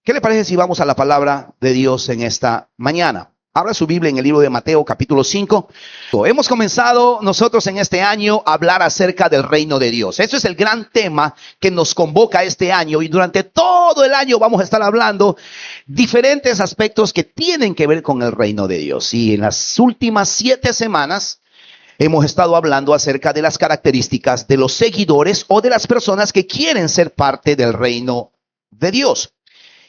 ¿Qué le parece si vamos a la palabra de Dios en esta mañana? Abra su Biblia en el libro de Mateo capítulo 5. Hemos comenzado nosotros en este año a hablar acerca del reino de Dios. Eso es el gran tema que nos convoca este año, y durante todo el año vamos a estar hablando diferentes aspectos que tienen que ver con el reino de Dios. Y en las últimas 7 semanas hemos estado hablando acerca de las características de los seguidores o de las personas que quieren ser parte del reino de Dios.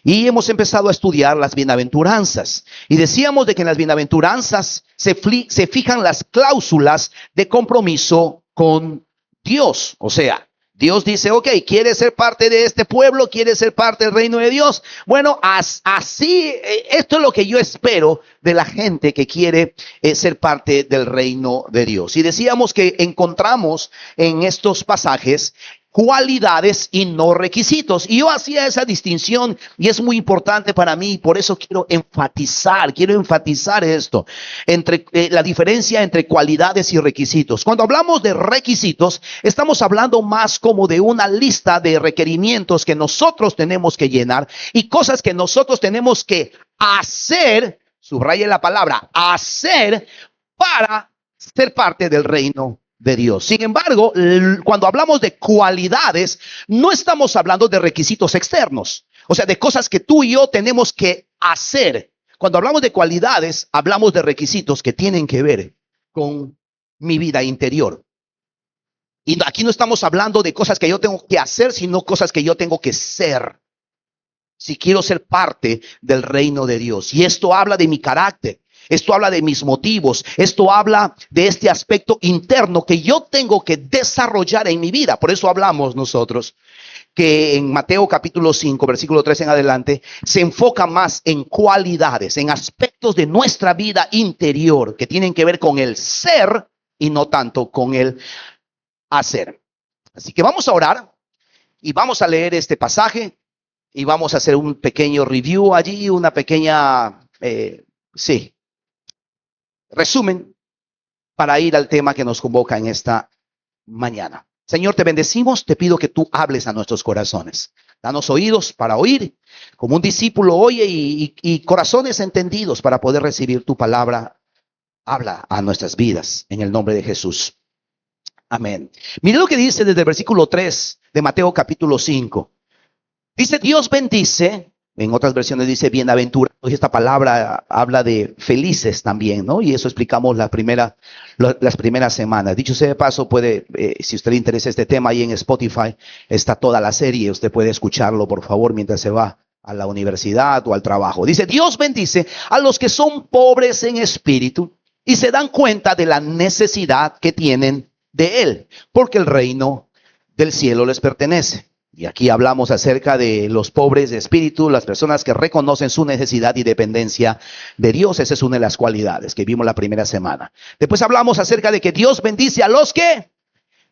Y hemos empezado a estudiar las bienaventuranzas. Y decíamos de que en las bienaventuranzas se fijan las cláusulas de compromiso con Dios. O sea, Dios dice, ok, ¿quieres ser parte de este pueblo? ¿Quieres ser parte del reino de Dios? Bueno, así, esto es lo que yo espero de la gente que quiere ser parte del reino de Dios. Y decíamos que encontramos en estos pasajes cualidades y no requisitos. Y yo hacía esa distinción y es muy importante para mí, por eso quiero enfatizar esto, entre la diferencia entre cualidades y requisitos. Cuando hablamos de requisitos, estamos hablando más como de una lista de requerimientos que nosotros tenemos que llenar y cosas que nosotros tenemos que hacer, subraye la palabra, hacer para ser parte del reino de Dios. Sin embargo, cuando hablamos de cualidades, no estamos hablando de requisitos externos, o sea, de cosas que tú y yo tenemos que hacer. Cuando hablamos de cualidades, hablamos de requisitos que tienen que ver con mi vida interior. Y aquí no estamos hablando de cosas que yo tengo que hacer, sino cosas que yo tengo que ser, si quiero ser parte del reino de Dios. Y esto habla de mi carácter. Esto habla de mis motivos, esto habla de este aspecto interno que yo tengo que desarrollar en mi vida. Por eso hablamos nosotros que en Mateo capítulo 5, versículo 3 en adelante, se enfoca más en cualidades, en aspectos de nuestra vida interior que tienen que ver con el ser y no tanto con el hacer. Así que vamos a orar y vamos a leer este pasaje y vamos a hacer un pequeño review allí, una pequeña, resumen para ir al tema que nos convoca en esta mañana. Señor, te bendecimos, te pido que tú hables a nuestros corazones. Danos oídos para oír, como un discípulo oye, y corazones entendidos para poder recibir tu palabra. Habla a nuestras vidas en el nombre de Jesús. Amén. Mire lo que dice desde el versículo 3 de Mateo capítulo 5. Dice, Dios bendice. En otras versiones dice bienaventurados. Esta palabra habla de felices también, ¿no? Y eso explicamos las primeras semanas. Dicho sea de paso, puede, si usted le interesa este tema, ahí en Spotify está toda la serie. Usted puede escucharlo, por favor, mientras se va a la universidad o al trabajo. Dice, Dios bendice a los que son pobres en espíritu y se dan cuenta de la necesidad que tienen de Él, porque el reino del cielo les pertenece. Y aquí hablamos acerca de los pobres de espíritu, las personas que reconocen su necesidad y dependencia de Dios. Esa es una de las cualidades que vimos la primera semana. Después hablamos acerca de que Dios bendice a los que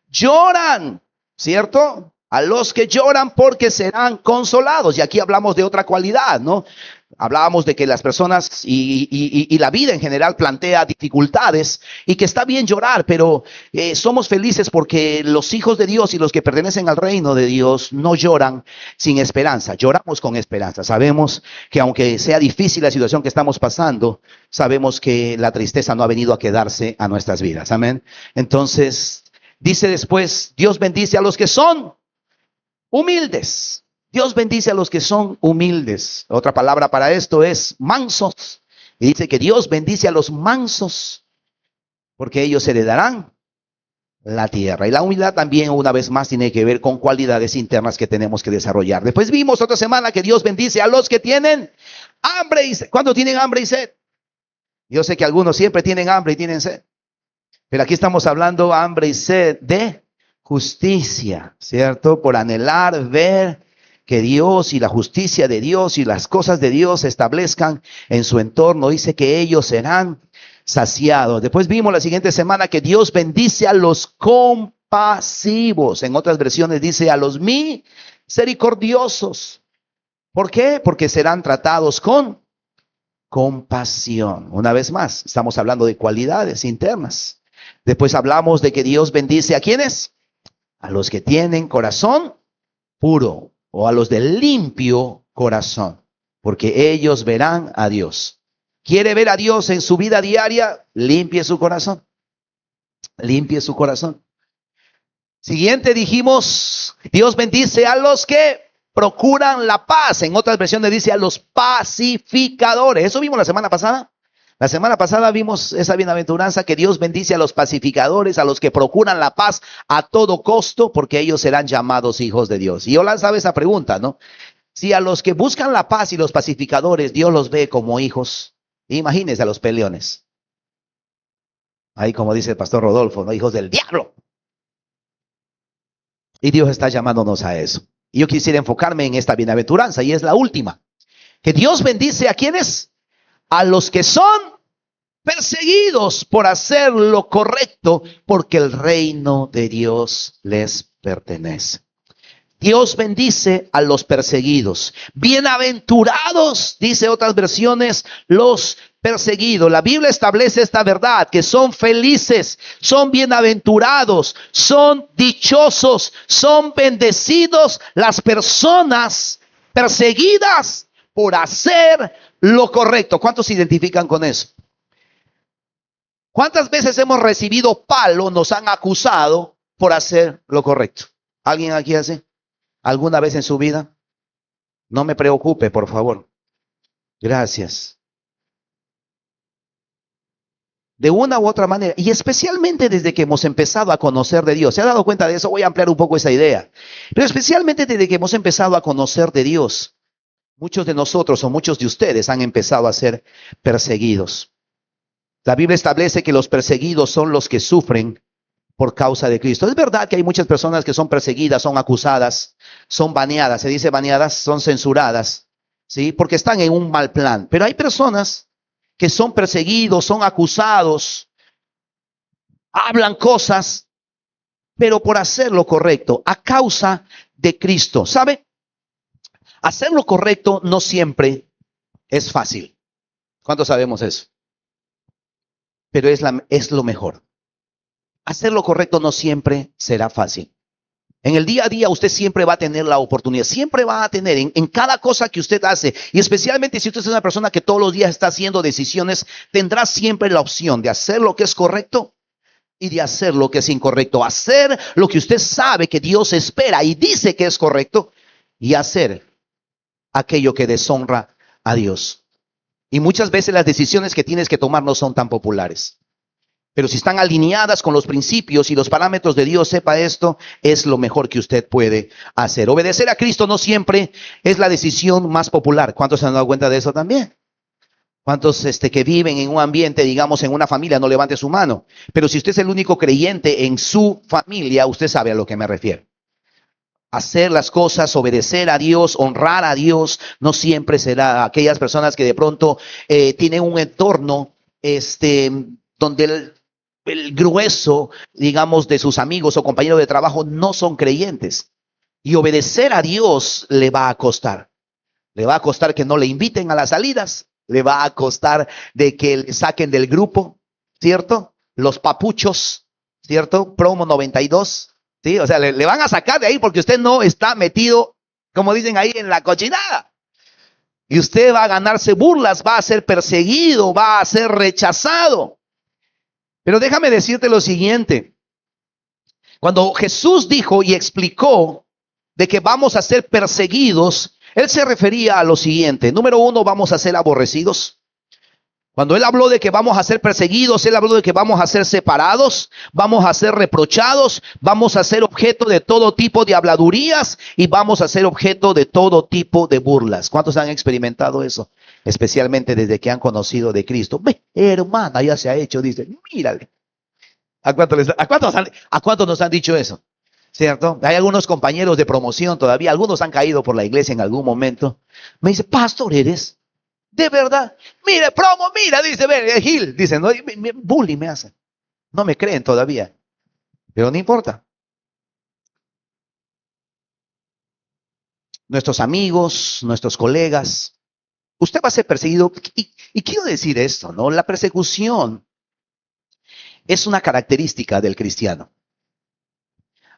lloran, ¿cierto? A los que lloran porque serán consolados. Y aquí hablamos de otra cualidad, ¿no? Hablábamos de que las personas y la vida en general plantea dificultades y que está bien llorar, pero somos felices porque los hijos de Dios y los que pertenecen al reino de Dios no lloran sin esperanza, lloramos con esperanza. Sabemos que aunque sea difícil la situación que estamos pasando, sabemos que la tristeza no ha venido a quedarse a nuestras vidas. Amén. Entonces, dice después, Dios bendice a los que son humildes. Dios bendice a los que son humildes. Otra palabra para esto es mansos. Y dice que Dios bendice a los mansos, porque ellos heredarán la tierra. Y la humildad también, una vez más, tiene que ver con cualidades internas que tenemos que desarrollar. Después vimos otra semana que Dios bendice a los que tienen hambre y sed. ¿Cuándo tienen hambre y sed? Yo sé que algunos siempre tienen hambre y tienen sed, pero aquí estamos hablando hambre y sed de justicia, ¿cierto? Por anhelar ver que Dios y la justicia de Dios y las cosas de Dios se establezcan en su entorno. Dice que ellos serán saciados. Después vimos la siguiente semana que Dios bendice a los compasivos. En otras versiones dice a los misericordiosos. ¿Por qué? Porque serán tratados con compasión. Una vez más, estamos hablando de cualidades internas. Después hablamos de que Dios bendice a ¿quiénes? A los que tienen corazón puro, o a los de limpio corazón. porque ellos verán a Dios. ¿Quiere ver a Dios en su vida diaria? Limpie su corazón. Limpie su corazón. Siguiente dijimos, Dios bendice a los que procuran la paz. En otras versiones dice a los pacificadores. Eso vimos la semana pasada. La semana pasada vimos esa bienaventuranza que Dios bendice a los pacificadores, a los que procuran la paz a todo costo, porque ellos serán llamados hijos de Dios. Y yo lanzaba esa pregunta, ¿no? Si a los que buscan la paz y los pacificadores, Dios los ve como hijos, imagínense a los peleones. Ahí como dice el pastor Rodolfo, ¿no? Hijos del diablo. Y Dios está llamándonos a eso. Y yo quisiera enfocarme en esta bienaventuranza, y es la última. Que Dios bendice a quienes, a los que son perseguidos por hacer lo correcto, porque el reino de Dios les pertenece. Dios bendice a los perseguidos. Bienaventurados, dice otras versiones, los perseguidos. La Biblia establece esta verdad, que son felices, son bienaventurados, son dichosos, son bendecidos las personas perseguidas por hacer lo correcto. ¿Cuántos se identifican con eso? ¿Cuántas veces hemos recibido palo, nos han acusado por hacer lo correcto? ¿Alguien aquí hace? ¿Alguna vez en su vida? No me preocupe, por favor. Gracias. De una u otra manera, y especialmente desde que hemos empezado a conocer de Dios. ¿Se ha dado cuenta de eso? Voy a ampliar un poco esa idea. Pero especialmente desde que hemos empezado a conocer de Dios, muchos de nosotros o muchos de ustedes han empezado a ser perseguidos. La Biblia establece que los perseguidos son los que sufren por causa de Cristo. Es verdad que hay muchas personas que son perseguidas, son acusadas, son baneadas, se dice baneadas, son censuradas, ¿sí? Porque están en un mal plan. Pero hay personas que son perseguidos, son acusados, hablan cosas, pero por hacer lo correcto, a causa de Cristo. ¿Sabe? Hacer lo correcto no siempre es fácil. ¿Cuántos sabemos eso? Pero es lo mejor. Hacer lo correcto no siempre será fácil. En el día a día usted siempre va a tener la oportunidad, siempre va a tener en cada cosa que usted hace, y especialmente si usted es una persona que todos los días está haciendo decisiones, tendrá siempre la opción de hacer lo que es correcto y de hacer lo que es incorrecto. Hacer lo que usted sabe que Dios espera y dice que es correcto, y hacer aquello que deshonra a Dios. Y muchas veces las decisiones que tienes que tomar no son tan populares. Pero si están alineadas con los principios y los parámetros de Dios, sepa esto, es lo mejor que usted puede hacer. Obedecer a Cristo no siempre es la decisión más popular. ¿Cuántos se han dado cuenta de eso también? ¿Cuántos que viven en un ambiente, digamos, en una familia, no levante su mano? Pero si usted es el único creyente en su familia, usted sabe a lo que me refiero. Hacer las cosas, obedecer a Dios, honrar a Dios, no siempre será. Aquellas personas que de pronto tienen un entorno donde el grueso, digamos, de sus amigos o compañeros de trabajo no son creyentes. Y obedecer a Dios le va a costar. Le va a costar que no le inviten a las salidas. Le va a costar de que le saquen del grupo, ¿cierto? Los papuchos, ¿cierto? Promo 92, ¿sí? O sea, le van a sacar de ahí porque usted no está metido, como dicen ahí, en la cochinada. Y usted va a ganarse burlas, va a ser perseguido, va a ser rechazado. Pero déjame decirte lo siguiente. Cuando Jesús dijo y explicó de que vamos a ser perseguidos, Él se refería a lo siguiente. Número uno, vamos a ser aborrecidos. Cuando Él habló de que vamos a ser perseguidos, Él habló de que vamos a ser separados, vamos a ser reprochados, vamos a ser objeto de todo tipo de habladurías y vamos a ser objeto de todo tipo de burlas. ¿Cuántos han experimentado eso? Especialmente desde que han conocido de Cristo. Ve, hermana, ya se ha hecho, dice, mírale. ¿A cuántos nos han dicho eso? ¿Cierto? Hay algunos compañeros de promoción todavía, algunos han caído por la iglesia en algún momento. Me dice, pastor, ¿eres? De verdad, mire, promo, mira, dice, ven, Gil, dice, no, bullying me hacen. No me creen todavía, pero no importa. Nuestros amigos, nuestros colegas, usted va a ser perseguido. Y quiero decir esto, ¿no? La persecución es una característica del cristiano.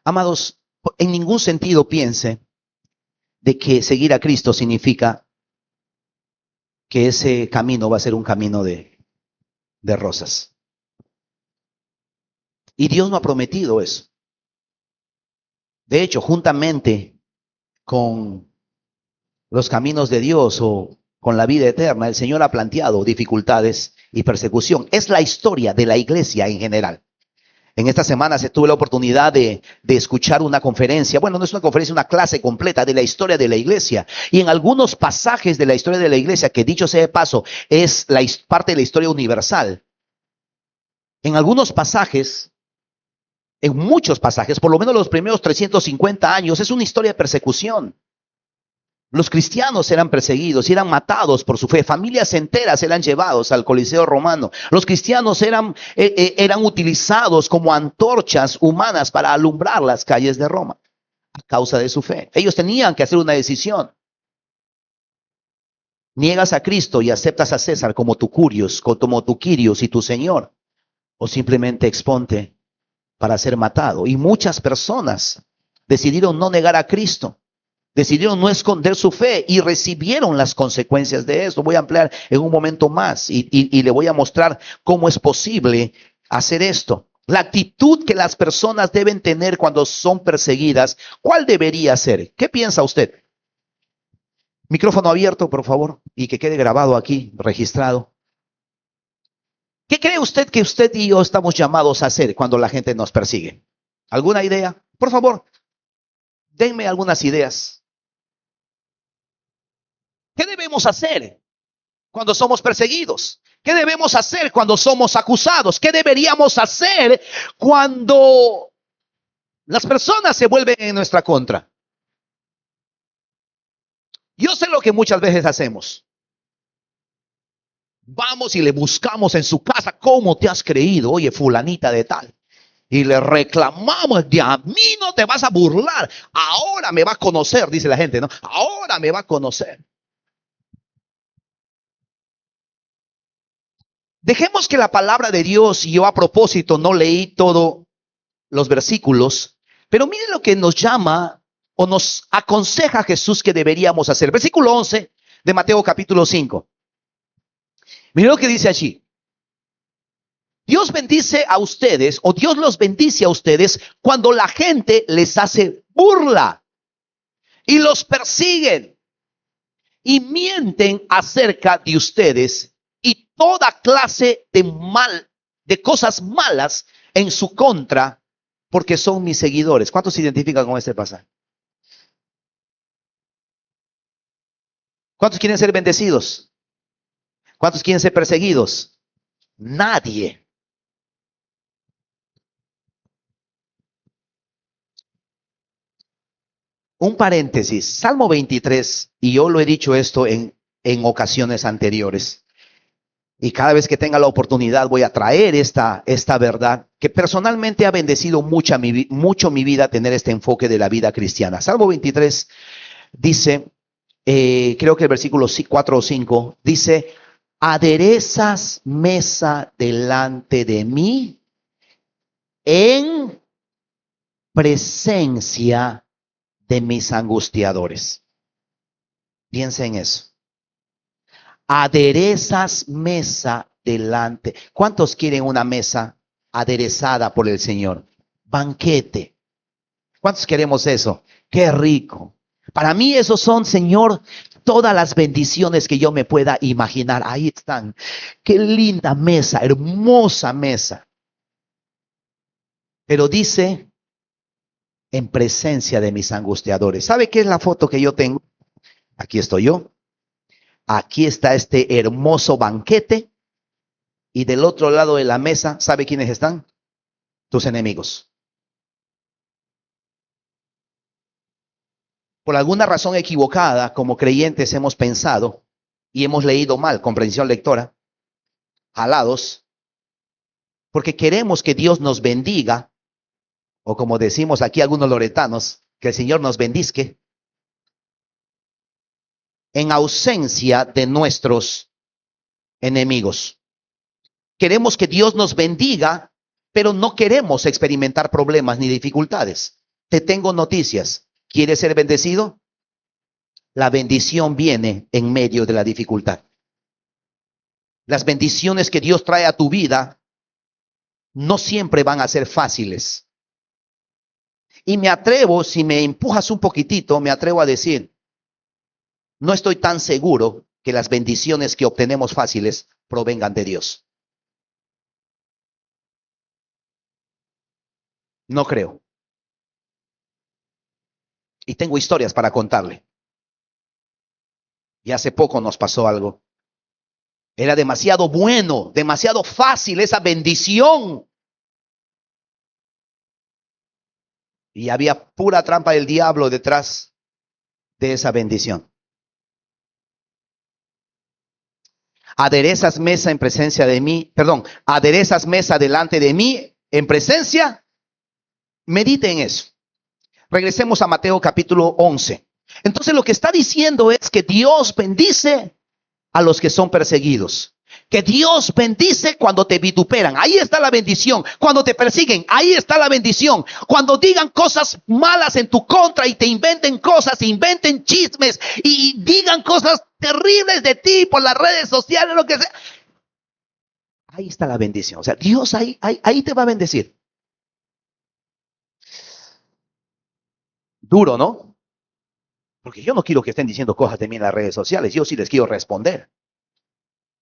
Amados, en ningún sentido piense de que seguir a Cristo significa que ese camino va a ser un camino de rosas. Y Dios no ha prometido eso. De hecho, juntamente con los caminos de Dios o con la vida eterna, el Señor ha planteado dificultades y persecución. Es la historia de la iglesia en general. En esta semana se tuve la oportunidad de escuchar una conferencia, bueno, no es una conferencia, una clase completa de la historia de la iglesia. Y en algunos pasajes de la historia de la iglesia, que dicho sea de paso, es parte de la historia universal. En algunos pasajes, en muchos pasajes, por lo menos los primeros 350 años, es una historia de persecución. Los cristianos eran perseguidos y eran matados por su fe. Familias enteras eran llevados al Coliseo romano. Los cristianos eran utilizados como antorchas humanas para alumbrar las calles de Roma a causa de su fe. Ellos tenían que hacer una decisión. ¿Niegas a Cristo y aceptas a César como tu curios, como tu Quirios y tu Señor? ¿O simplemente exponte para ser matado? Y muchas personas decidieron no negar a Cristo. Decidieron no esconder su fe y recibieron las consecuencias de esto. Voy a ampliar en un momento más y le voy a mostrar cómo es posible hacer esto. La actitud que las personas deben tener cuando son perseguidas, ¿cuál debería ser? ¿Qué piensa usted? Micrófono abierto, por favor, y que quede grabado aquí, registrado. ¿Qué cree usted que usted y yo estamos llamados a hacer cuando la gente nos persigue? ¿Alguna idea? Por favor, denme algunas ideas. ¿Qué debemos hacer cuando somos perseguidos? ¿Qué debemos hacer cuando somos acusados? ¿Qué deberíamos hacer cuando las personas se vuelven en nuestra contra? Yo sé lo que muchas veces hacemos. Vamos y le buscamos en su casa. ¿Cómo te has creído? Oye, fulanita de tal. Y le reclamamos, de a mí no te vas a burlar. Ahora me va a conocer, dice la gente, ¿no? Ahora me va a conocer. Dejemos que la palabra de Dios, y yo a propósito no leí todos los versículos, pero miren lo que nos llama o nos aconseja Jesús que deberíamos hacer. Versículo 11 de Mateo capítulo 5. Miren lo que dice allí. Dios bendice a ustedes, o Dios los bendice a ustedes cuando la gente les hace burla y los persiguen y mienten acerca de ustedes y toda clase de cosas malas en su contra, porque son mis seguidores. ¿Cuántos se identifican con este pasaje? ¿Cuántos quieren ser bendecidos? ¿Cuántos quieren ser perseguidos? Nadie. Un paréntesis, Salmo 23, y yo lo he dicho esto en ocasiones anteriores, y cada vez que tenga la oportunidad voy a traer esta verdad que personalmente ha bendecido mucho mi vida tener este enfoque de la vida cristiana. Salmo 23 dice, creo que el versículo 4 o 5, dice, aderezas mesa delante de mí en presencia de mis angustiadores. Piensa en eso. Aderezas mesa delante. ¿Cuántos quieren una mesa aderezada por el Señor? Banquete. ¿Cuántos queremos eso? Qué rico. Para mí esos son, Señor, todas las bendiciones que yo me pueda imaginar. Ahí están. Qué linda mesa, hermosa mesa. Pero dice, en presencia de mis angustiadores. ¿Sabe qué es la foto que yo tengo? Aquí estoy yo. Aquí está este hermoso banquete. Y del otro lado de la mesa, ¿sabe quiénes están? Tus enemigos. Por alguna razón equivocada, como creyentes hemos pensado y hemos leído mal, comprensión lectora, jalados, porque queremos que Dios nos bendiga, o como decimos aquí algunos loretanos, que el Señor nos bendizque, en ausencia de nuestros enemigos. Queremos que Dios nos bendiga, pero no queremos experimentar problemas ni dificultades. Te tengo noticias. ¿Quieres ser bendecido? La bendición viene en medio de la dificultad. Las bendiciones que Dios trae a tu vida no siempre van a ser fáciles. Y me atrevo, si me empujas un poquitito, me atrevo a decir, no estoy tan seguro que las bendiciones que obtenemos fáciles provengan de Dios. No creo. Y tengo historias para contarle. Y hace poco nos pasó algo. Era demasiado bueno, demasiado fácil esa bendición. Y había pura trampa del diablo detrás de esa bendición. Aderezas mesa en presencia de mí, aderezas mesa delante de mí en presencia. Medite en eso. Regresemos a Mateo capítulo 11. Entonces lo que está diciendo es que Dios bendice a los que son perseguidos. Que Dios bendice cuando te vituperan. Ahí está la bendición. Cuando te persiguen, ahí está la bendición. Cuando digan cosas malas en tu contra y te inventen cosas, inventen chismes y digan cosas terribles de ti por las redes sociales, lo que sea. Ahí está la bendición. O sea, Dios ahí te va a bendecir. Duro, ¿no? Porque yo no quiero que estén diciendo cosas de mí en las redes sociales. Yo sí les quiero responder.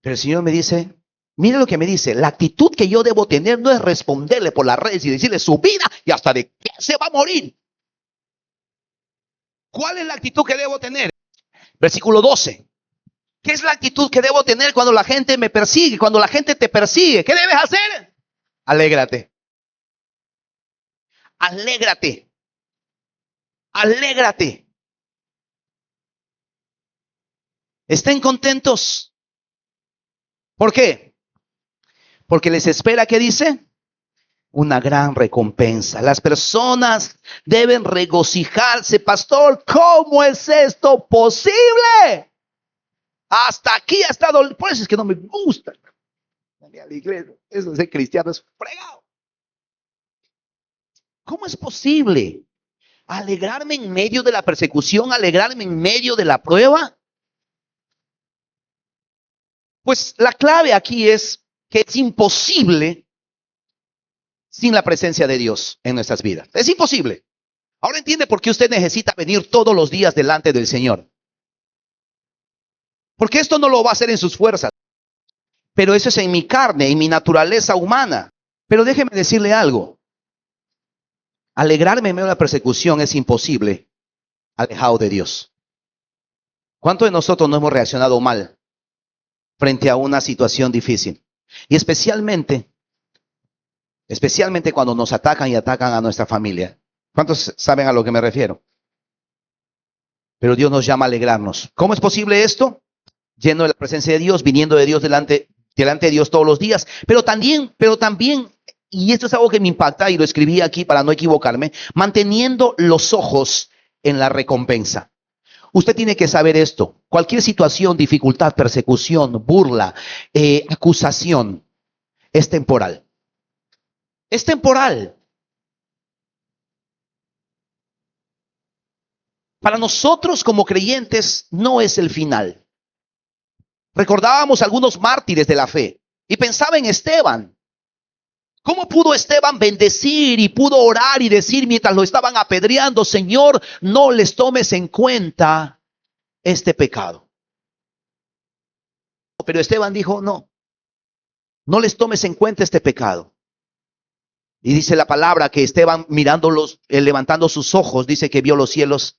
Pero el Señor me dice, mire lo que me dice, la actitud que yo debo tener no es responderle por las redes y decirle su vida y hasta de qué se va a morir. ¿Cuál es la actitud que debo tener? Versículo 12. ¿Qué es la actitud que debo tener cuando la gente me persigue? Cuando la gente te persigue, ¿qué debes hacer? Alégrate. Alégrate. Alégrate. Estén contentos. ¿Por qué? Porque les espera, ¿qué dice? Una gran recompensa. Las personas deben regocijarse. Pastor, ¿cómo es esto posible? Hasta aquí ha estado. Por eso es que no me gusta. A la iglesia, eso de ser cristiano es fregado. ¿Cómo es posible alegrarme en medio de la persecución, alegrarme en medio de la prueba? Pues la clave aquí es que es imposible sin la presencia de Dios en nuestras vidas. Es imposible. Ahora entiende por qué usted necesita venir todos los días delante del Señor. Porque esto no lo va a hacer en sus fuerzas. Pero eso es en mi carne, en mi naturaleza humana. Pero déjeme decirle algo. Alegrarme en medio de la persecución es imposible alejado de Dios. ¿Cuántos de nosotros no hemos reaccionado mal frente a una situación difícil? Y especialmente cuando nos atacan y atacan a nuestra familia. ¿Cuántos saben a lo que me refiero? Pero Dios nos llama a alegrarnos. ¿Cómo es posible esto? Lleno de la presencia de Dios, viniendo de Dios delante de Dios todos los días. Pero también, y esto es algo que me impacta y lo escribí aquí para no equivocarme, manteniendo los ojos en la recompensa. Usted tiene que saber esto. Cualquier situación, dificultad, persecución, burla, acusación, es temporal. Es temporal. Para nosotros como creyentes no es el final. Recordábamos algunos mártires de la fe y pensaba en Esteban. ¿Cómo pudo Esteban bendecir y pudo orar y decir mientras lo estaban apedreando, Señor, no les tomes en cuenta este pecado? Pero Esteban dijo, no les tomes en cuenta este pecado. Y dice la palabra que Esteban mirándolos, levantando sus ojos, dice que vio los cielos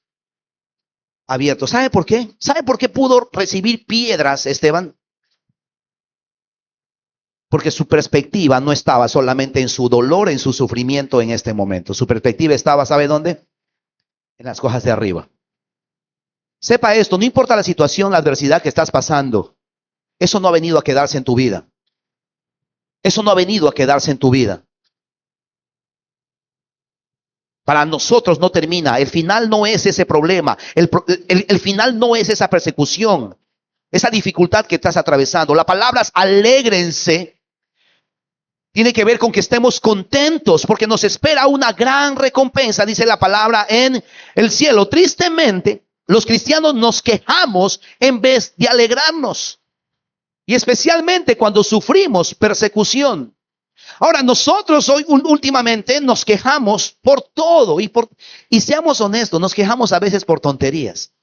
abiertos. ¿Sabe por qué? ¿Sabe por qué pudo recibir piedras Esteban? Porque su perspectiva no estaba solamente en su dolor, en su sufrimiento en este momento. Su perspectiva estaba, ¿sabe dónde? En las cosas de arriba. Sepa esto, no importa la situación, la adversidad que estás pasando, eso no ha venido a quedarse en tu vida. Eso no ha venido a quedarse en tu vida. Para nosotros no termina. El final no es ese problema. El final no es esa persecución, esa dificultad que estás atravesando. La palabra alégrense tiene que ver con que estemos contentos porque nos espera una gran recompensa, dice la palabra, en el cielo. Tristemente, los cristianos nos quejamos en vez de alegrarnos. Y especialmente cuando sufrimos persecución. Ahora, nosotros hoy últimamente nos quejamos por todo y seamos honestos, nos quejamos a veces por tonterías.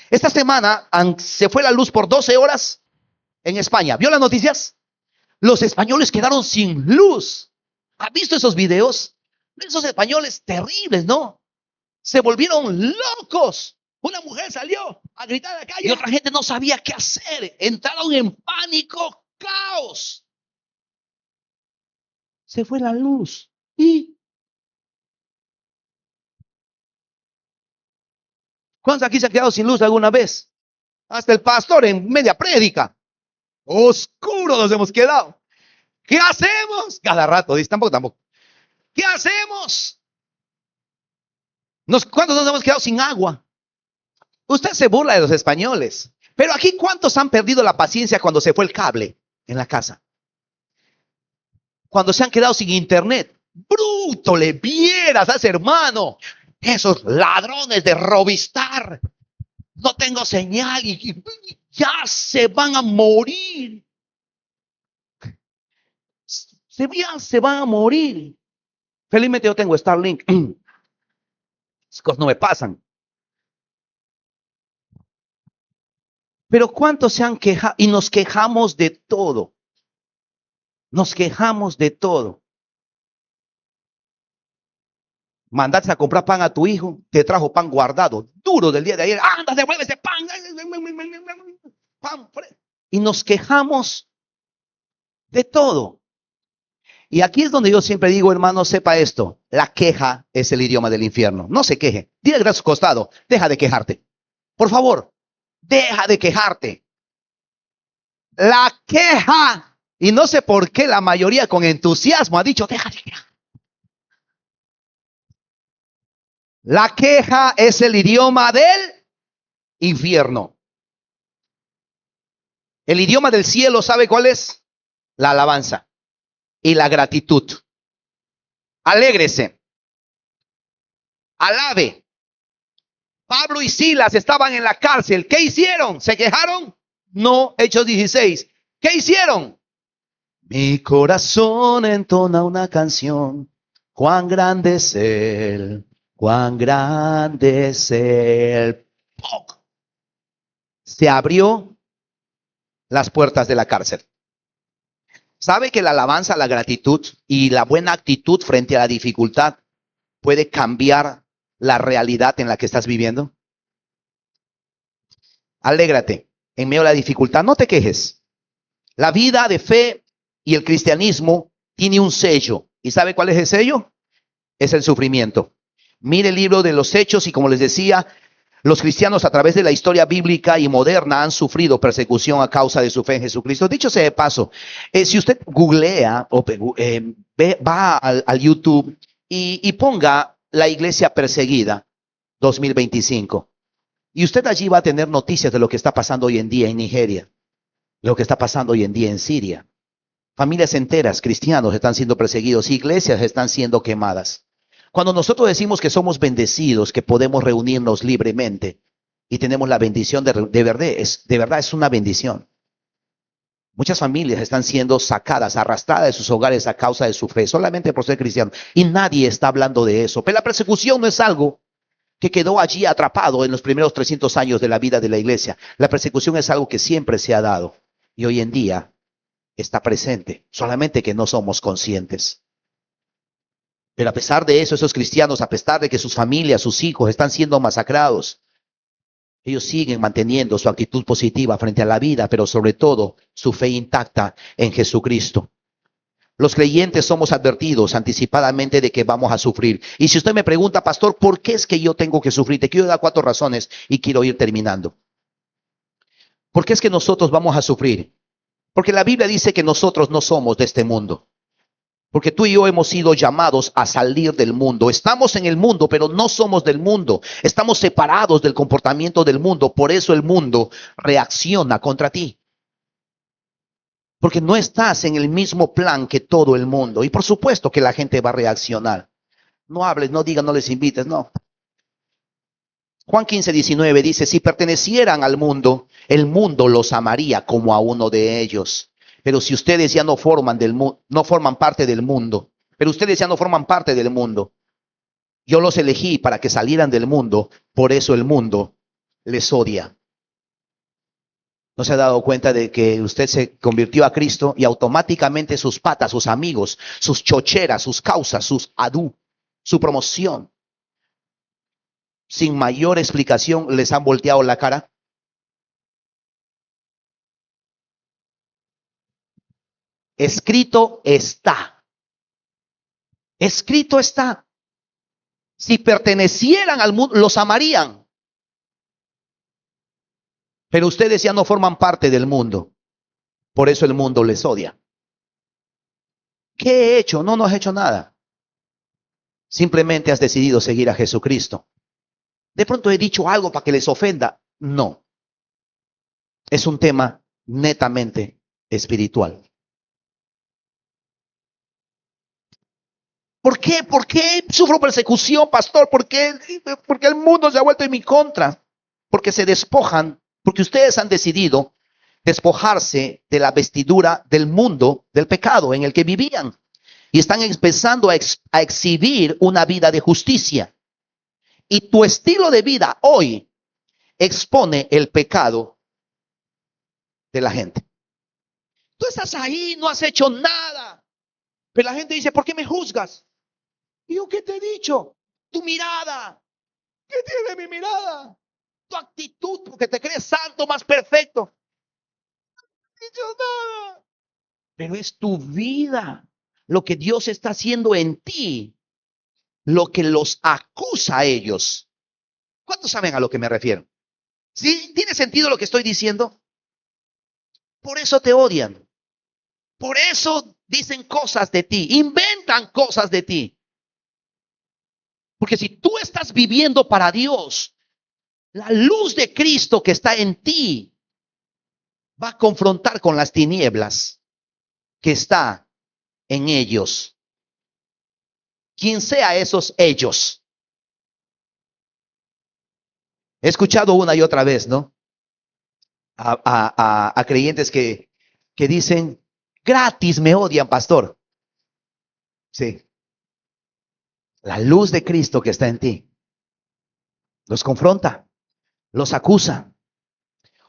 Esta semana se fue la luz por 12 horas en España. ¿Vio las noticias? Los españoles quedaron sin luz. ¿Ha visto esos videos? Esos españoles terribles, ¿no? Se volvieron locos. Una mujer salió a gritar a la calle y otra gente no sabía qué hacer. Entraron en pánico, caos. Se fue la luz. ¿Y cuántos aquí se han quedado sin luz alguna vez? Hasta el pastor en media prédica. Oscuro nos hemos quedado. ¿Qué hacemos? Cada rato, dice, tampoco. ¿Qué hacemos? ¿Cuántos nos hemos quedado sin agua? Usted se burla de los españoles, pero aquí ¿cuántos han perdido la paciencia cuando se fue el cable en la casa? Cuando se han quedado sin internet. Bruto, le vieras a ese hermano. Esos ladrones de Robistar. No tengo señal y ya se van a morir. Se van a morir. Felizmente yo tengo Starlink. Esas cosas no me pasan. Pero ¿cuántos se han quejado? Y nos quejamos de todo. Nos quejamos de todo. Mandaste a comprar pan a tu hijo, te trajo pan guardado, duro del día de ayer. Anda, devuelve ese pan. Y nos quejamos de todo. Y aquí es donde yo siempre digo, hermano, sepa esto. La queja es el idioma del infierno. No se queje. Dile a su costado, deja de quejarte. Por favor, deja de quejarte. La queja. Y no sé por qué la mayoría con entusiasmo ha dicho, deja de quejar. La queja es el idioma del infierno. El idioma del cielo, ¿sabe cuál es? La alabanza y la gratitud. Alégrese. Alabe. Pablo y Silas estaban en la cárcel. ¿Qué hicieron? ¿Se quejaron? No. Hechos 16. ¿Qué hicieron? Mi corazón entona una canción. Cuán grande es Él. Cuán grande es Él. ¡Poc! Se abrió las puertas de la cárcel. ¿Sabe que la alabanza, la gratitud y la buena actitud frente a la dificultad puede cambiar la realidad en la que estás viviendo? Alégrate en medio de la dificultad, no te quejes. La vida de fe y el cristianismo tiene un sello. ¿Y sabe cuál es el sello? Es el sufrimiento. Mire el libro de los Hechos y como les decía, los cristianos a través de la historia bíblica y moderna han sufrido persecución a causa de su fe en Jesucristo. Dicho sea de paso, si usted googlea o va al YouTube y ponga la iglesia perseguida 2025, y usted allí va a tener noticias de lo que está pasando hoy en día en Nigeria, lo que está pasando hoy en día en Siria. Familias enteras, cristianos están siendo perseguidos, iglesias están siendo quemadas. Cuando nosotros decimos que somos bendecidos, que podemos reunirnos libremente y tenemos la bendición de verdad es una bendición. Muchas familias están siendo sacadas, arrastradas de sus hogares a causa de su fe, solamente por ser cristianos. Y nadie está hablando de eso. Pero la persecución no es algo que quedó allí atrapado en los primeros 300 años de la vida de la iglesia. La persecución es algo que siempre se ha dado y hoy en día está presente, solamente que no somos conscientes. Pero a pesar de eso, esos cristianos, a pesar de que sus familias, sus hijos están siendo masacrados, ellos siguen manteniendo su actitud positiva frente a la vida, pero sobre todo su fe intacta en Jesucristo. Los creyentes somos advertidos anticipadamente de que vamos a sufrir. Y si usted me pregunta, pastor, ¿por qué es que yo tengo que sufrir? Te quiero dar 4 razones y quiero ir terminando. ¿Por qué es que nosotros vamos a sufrir? Porque la Biblia dice que nosotros no somos de este mundo. Porque tú y yo hemos sido llamados a salir del mundo. Estamos en el mundo, pero no somos del mundo. Estamos separados del comportamiento del mundo. Por eso el mundo reacciona contra ti. Porque no estás en el mismo plan que todo el mundo. Y por supuesto que la gente va a reaccionar. No hables, no digas, no les invites, no. Juan 15:19 dice, si pertenecieran al mundo, el mundo los amaría como a uno de ellos. Pero si ustedes ya no forman no forman parte del mundo, pero ustedes ya no forman parte del mundo, yo los elegí para que salieran del mundo, por eso el mundo les odia. ¿No se ha dado cuenta de que usted se convirtió a Cristo y automáticamente sus patas, sus amigos, sus chocheras, sus causas, sus adú, su promoción, sin mayor explicación les han volteado la cara? Escrito está. Escrito está. Si pertenecieran al mundo, los amarían. Pero ustedes ya no forman parte del mundo. Por eso el mundo les odia. ¿Qué he hecho? No has hecho nada. Simplemente has decidido seguir a Jesucristo. De pronto he dicho algo para que les ofenda. No. Es un tema netamente espiritual. ¿Por qué? ¿Por qué sufro persecución, pastor? ¿Por qué? Porque el mundo se ha vuelto en mi contra. Porque se despojan, porque ustedes han decidido despojarse de la vestidura del mundo, del pecado en el que vivían. Y están empezando a exhibir una vida de justicia. Y tu estilo de vida hoy expone el pecado de la gente. Tú estás ahí, no has hecho nada. Pero la gente dice, ¿por qué me juzgas? ¿Y yo qué te he dicho? Tu mirada. ¿Qué tiene mi mirada? Tu actitud, porque te crees santo, más perfecto. No he dicho nada. Pero es tu vida, lo que Dios está haciendo en ti, lo que los acusa a ellos. ¿Cuántos saben a lo que me refiero? ¿Sí? ¿Tiene sentido lo que estoy diciendo? Por eso te odian. Por eso dicen cosas de ti, inventan cosas de ti. Porque si tú estás viviendo para Dios, la luz de Cristo que está en ti va a confrontar con las tinieblas que está en ellos. Quien sea esos ellos. He escuchado una y otra vez, ¿no? A creyentes que dicen, gratis me odian, pastor. Sí. La luz de Cristo que está en ti los confronta, los acusa.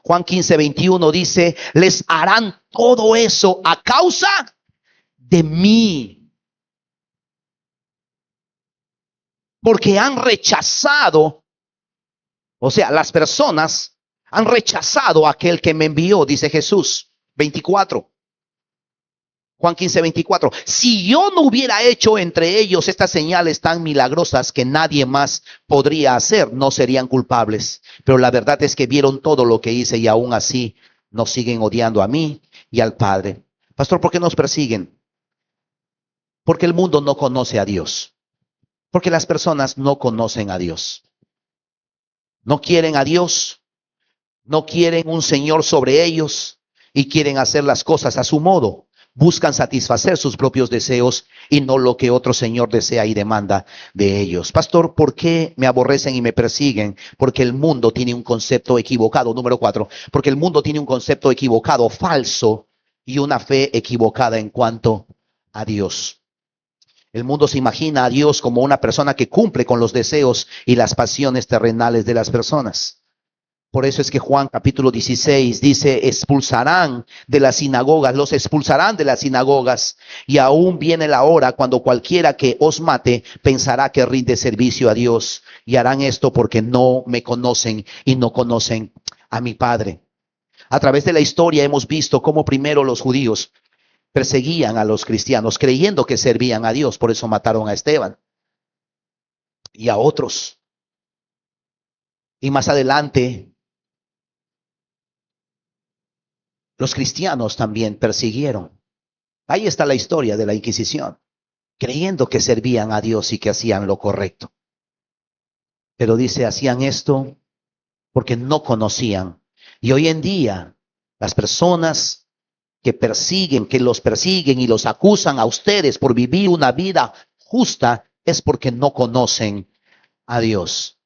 Juan 15:21 dice, les harán todo eso a causa de mí. Porque han rechazado, o sea, las personas han rechazado a aquel que me envió, dice Jesús. 24. Juan 15:24. Si yo no hubiera hecho entre ellos estas señales tan milagrosas que nadie más podría hacer, no serían culpables. Pero la verdad es que vieron todo lo que hice y aún así nos siguen odiando a mí y al Padre. Pastor, ¿por qué nos persiguen? Porque el mundo no conoce a Dios. Porque las personas no conocen a Dios. No quieren a Dios. No quieren un Señor sobre ellos y quieren hacer las cosas a su modo. Buscan satisfacer sus propios deseos y no lo que otro Señor desea y demanda de ellos. Pastor, ¿por qué me aborrecen y me persiguen? Porque el mundo tiene un concepto equivocado. Número 4, porque el mundo tiene un concepto equivocado, falso, y una fe equivocada en cuanto a Dios. El mundo se imagina a Dios como una persona que cumple con los deseos y las pasiones terrenales de las personas. Por eso es que Juan capítulo 16 dice, expulsarán de las sinagogas, los expulsarán de las sinagogas, y aún viene la hora cuando cualquiera que os mate pensará que rinde servicio a Dios, y harán esto porque no me conocen y no conocen a mi Padre. A través de la historia hemos visto cómo primero los judíos perseguían a los cristianos creyendo que servían a Dios, por eso mataron a Esteban y a otros. Y más adelante los cristianos también persiguieron. Ahí está la historia de la Inquisición, creyendo que servían a Dios y que hacían lo correcto. Pero dice, hacían esto porque no conocían. Y hoy en día, las personas que los persiguen y los acusan a ustedes por vivir una vida justa, es porque no conocen a Dios.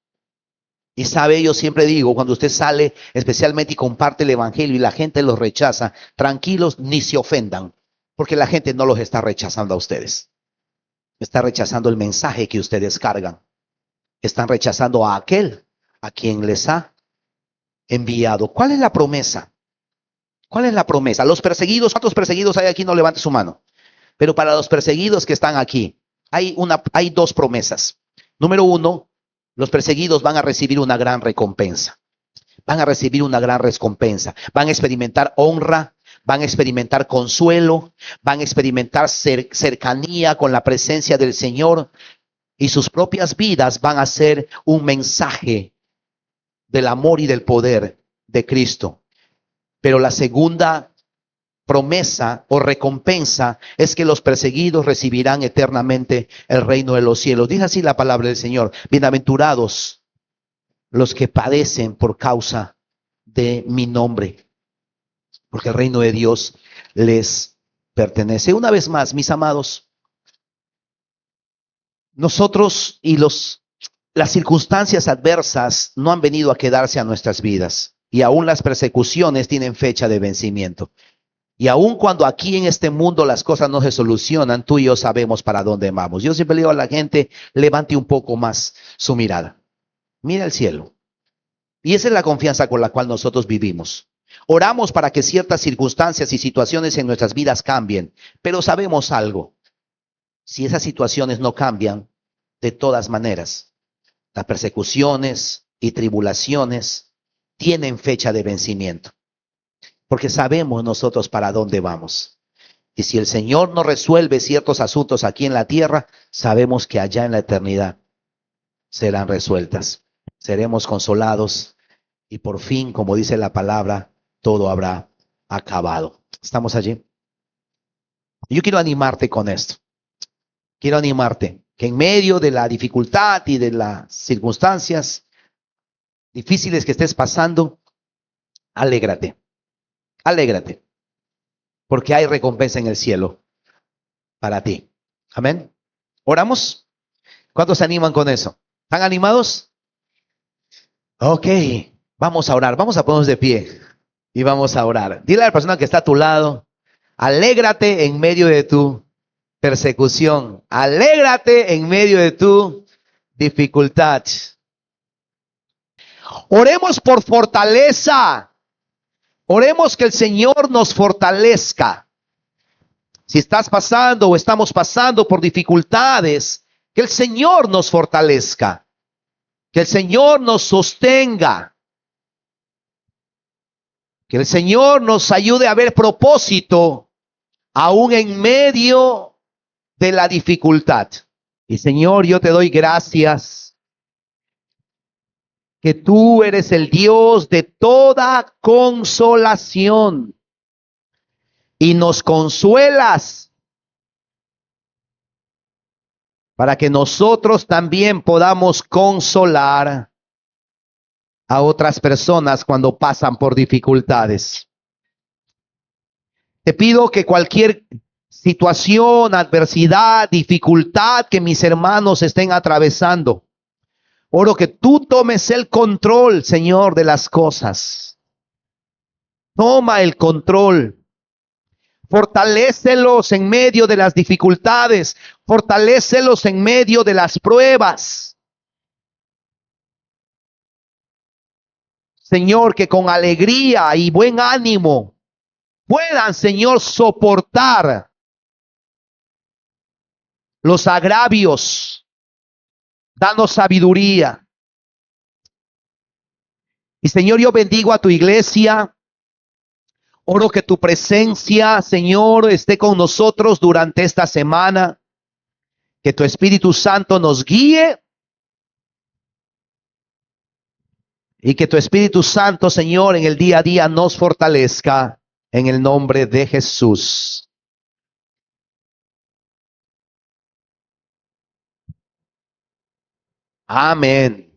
Y sabe, yo siempre digo, cuando usted sale especialmente y comparte el evangelio y la gente los rechaza, tranquilos, ni se ofendan, porque la gente no los está rechazando a ustedes. Está rechazando el mensaje que ustedes cargan. Están rechazando a aquel a quien les ha enviado. ¿Cuál es la promesa? ¿Cuál es la promesa? Los perseguidos, ¿cuántos perseguidos hay aquí? No levante su mano. Pero para los perseguidos que están aquí, hay dos promesas. Número uno, los perseguidos van a recibir una gran recompensa. Van a recibir una gran recompensa. Van a experimentar honra, van a experimentar consuelo, van a experimentar cercanía con la presencia del Señor y sus propias vidas van a ser un mensaje del amor y del poder de Cristo. Pero la segunda promesa o recompensa es que los perseguidos recibirán eternamente el reino de los cielos. Dice así la palabra del Señor: bienaventurados los que padecen por causa de mi nombre, porque el reino de Dios les pertenece. Una vez más, mis amados, nosotros y las circunstancias adversas no han venido a quedarse a nuestras vidas, y aún las persecuciones tienen fecha de vencimiento. Y aun cuando aquí en este mundo las cosas no se solucionan, tú y yo sabemos para dónde vamos. Yo siempre le digo a la gente: levante un poco más su mirada. Mira el cielo. Y esa es la confianza con la cual nosotros vivimos. Oramos para que ciertas circunstancias y situaciones en nuestras vidas cambien, pero sabemos algo: si esas situaciones no cambian, de todas maneras, las persecuciones y tribulaciones tienen fecha de vencimiento, porque sabemos nosotros para dónde vamos. Y si el Señor no resuelve ciertos asuntos aquí en la tierra, sabemos que allá en la eternidad serán resueltas. Seremos consolados y por fin, como dice la palabra, todo habrá acabado. ¿Estamos allí? Yo quiero animarte con esto. Quiero animarte que en medio de la dificultad y de las circunstancias difíciles que estés pasando, alégrate, alégrate, porque hay recompensa en el cielo para ti. Amén. ¿Oramos? ¿Cuántos se animan con eso? ¿Están animados? Ok, vamos a orar, vamos a ponernos de pie y vamos a orar. Dile a la persona que está a tu lado: alégrate en medio de tu persecución, alégrate en medio de tu dificultad. Oremos por fortaleza, oremos que el Señor nos fortalezca. Si estás pasando o estamos pasando por dificultades, que el Señor nos fortalezca, que el Señor nos sostenga, que el Señor nos ayude a ver propósito aún en medio de la dificultad. Y Señor, yo te doy gracias que tú eres el Dios de toda consolación y nos consuelas para que nosotros también podamos consolar a otras personas cuando pasan por dificultades. Te pido que cualquier situación, adversidad, dificultad que mis hermanos estén atravesando, oro que tú tomes el control, Señor, de las cosas. Toma el control. Fortalécelos en medio de las dificultades. Fortalécelos en medio de las pruebas. Señor, que con alegría y buen ánimo puedan, Señor, soportar los agravios. Danos sabiduría. Y Señor, yo bendigo a tu iglesia. Oro que tu presencia, Señor, esté con nosotros durante esta semana. Que tu Espíritu Santo nos guíe. Y que tu Espíritu Santo, Señor, en el día a día nos fortalezca. En el nombre de Jesús. Amén.